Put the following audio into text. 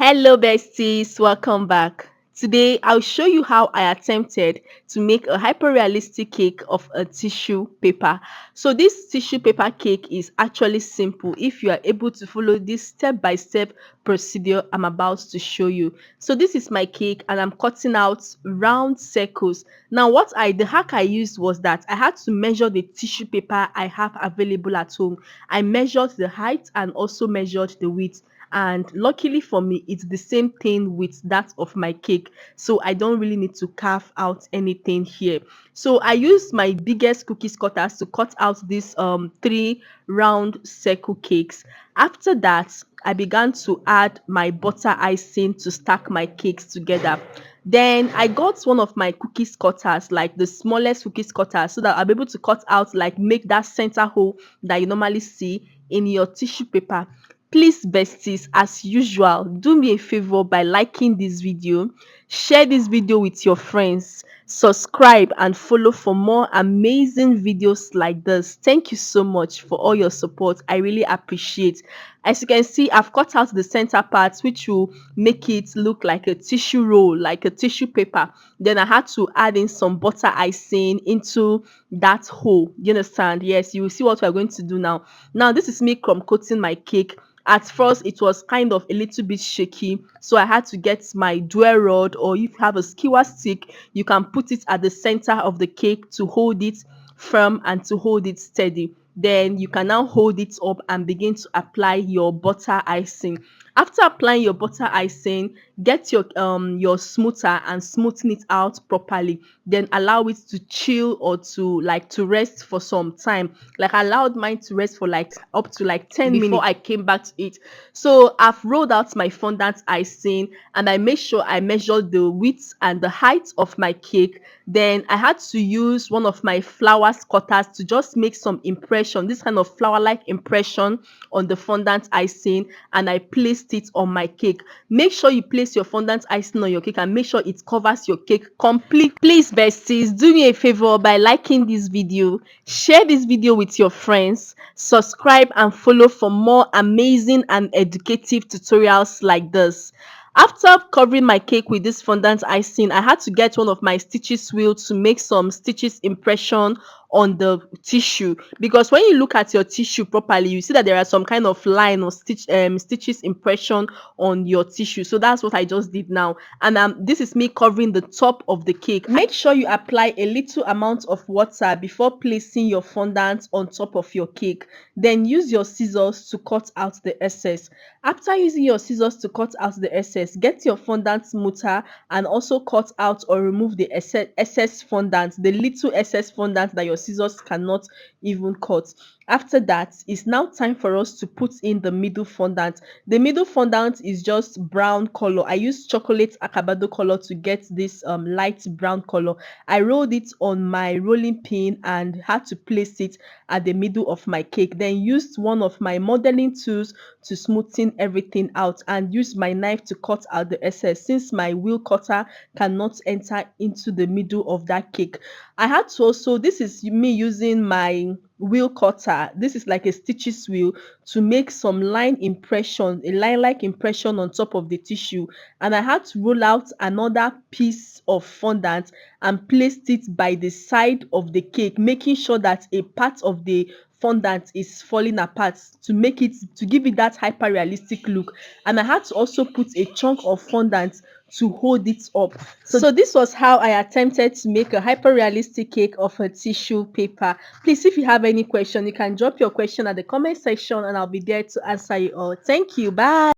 Hello, besties, welcome back. Today, I'll show you how I attempted to make a hyper realistic cake of a tissue paper. So, this tissue paper cake is actually simple if you are able to follow this step by step procedure I'm about to show you. So, this is my cake, and I'm cutting out round circles. Now, the hack I used was that I had to measure the tissue paper I have available at home. I measured the height and also measured the width, and luckily for me it's the same thing with that of my cake, so I don't really need to carve out anything here. So I used my biggest cookies cutters to cut out these three round circle cakes. After that, I began to add my butter icing to stack my cakes together. Then I got one of my cookies cutters, like the smallest cookies cutter, so that I'll be able to cut out, like make that center hole that you normally see in your tissue paper. Please, besties, as usual, do me a favor by liking this video, share this video with your friends, subscribe and follow for more amazing videos like this. Thank you so much for all your support. I really appreciate. As you can see, I've cut out the center parts, which will make it look like a tissue roll, like a tissue paper. Then I had to add in some butter icing into that hole. You understand? Yes, you will see what we're going to do now. Now, this is me crumb coating my cake. At first, it was kind of a little bit shaky, so I had to get my dwell rod, or if you have a skewer stick, you can put it at the center of the cake to hold it firm and to hold it steady. Then you can now hold it up and begin to apply your butter icing. After applying your butter icing, get your smoother and smoothen it out properly. Then allow it to chill, or to rest for some time. Like, I allowed mine to rest for like up to like 10 minutes before I came back to it. So I've rolled out my fondant icing, and I made sure I measured the width and the height of my cake. Then I had to use one of my flower cutters to just make some impression, this kind of flower like impression on the fondant icing, and I placed it on my cake. Make sure you place your fondant icing on your cake and make sure it covers your cake complete. Please, besties, do me a favor by liking this video, share this video with your friends, subscribe and follow for more amazing and educative tutorials like this. After covering my cake with this fondant icing, I had to get one of my stitches wheel to make some stitches impression on the tissue, because when you look at your tissue properly, you see that there are some kind of line or stitches impression on your tissue. So that's what I just did now, and this is me covering the top of the cake. Make sure you apply a little amount of water before placing your fondant on top of your cake. Then use your scissors to cut out the excess. After using your scissors to cut out the excess, get your fondant smoother and also cut out or remove the excess fondant, the little excess fondant that your scissors cannot even cut. After that, it's now time for us to put in the middle fondant. The middle fondant is just brown color. I used chocolate acabado color to get this light brown color. I rolled it on my rolling pin and had to place it at the middle of my cake. Then used one of my modeling tools to smoothen everything out, and use my knife to cut out the excess, since my wheel cutter cannot enter into the middle of that cake. I had to also, this is me using my wheel cutter, this is like a stitches wheel, to make some line impression, a line like impression on top of the tissue. And I had to roll out another piece of fondant and placed it by the side of the cake, making sure that a part of the fondant is falling apart to give it that hyper realistic look. And I had to also put a chunk of fondant to hold it up. So this was how I attempted to make a hyper realistic cake of a tissue paper. Please, if you have any question, you can drop your question at the comment section and I'll be there to answer you all. Thank you. Bye.